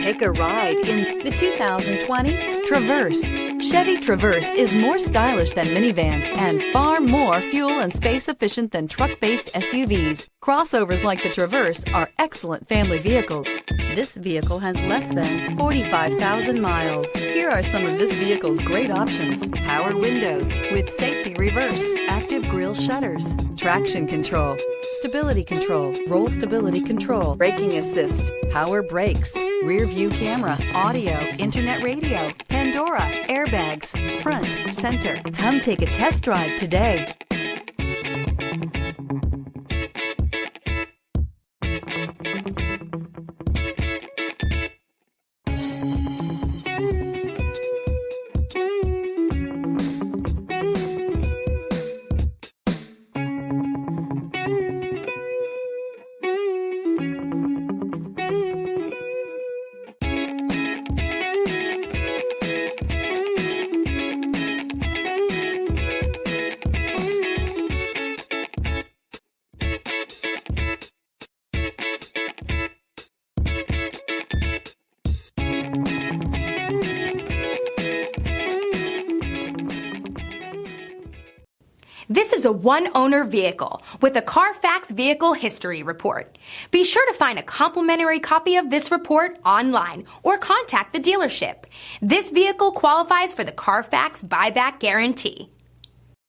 Take a ride in the 2020 Traverse. Chevy Traverse is more stylish than minivans and far more fuel and space efficient than truck-based SUVs. Crossovers like the Traverse are excellent family vehicles. This vehicle has less than 45,000 miles. Here are some of this vehicle's great options: power windows with safety reverse, active grille shutters, traction control, stability control, roll stability control, braking assist, power brakes, rear view camera, audio, internet radio, Pandora, airbags, front, center. Come take a test drive today. This is a one-owner vehicle with a Carfax Vehicle History Report. Be sure to find a complimentary copy of this report online or contact the dealership. This vehicle qualifies for the Carfax Buyback Guarantee.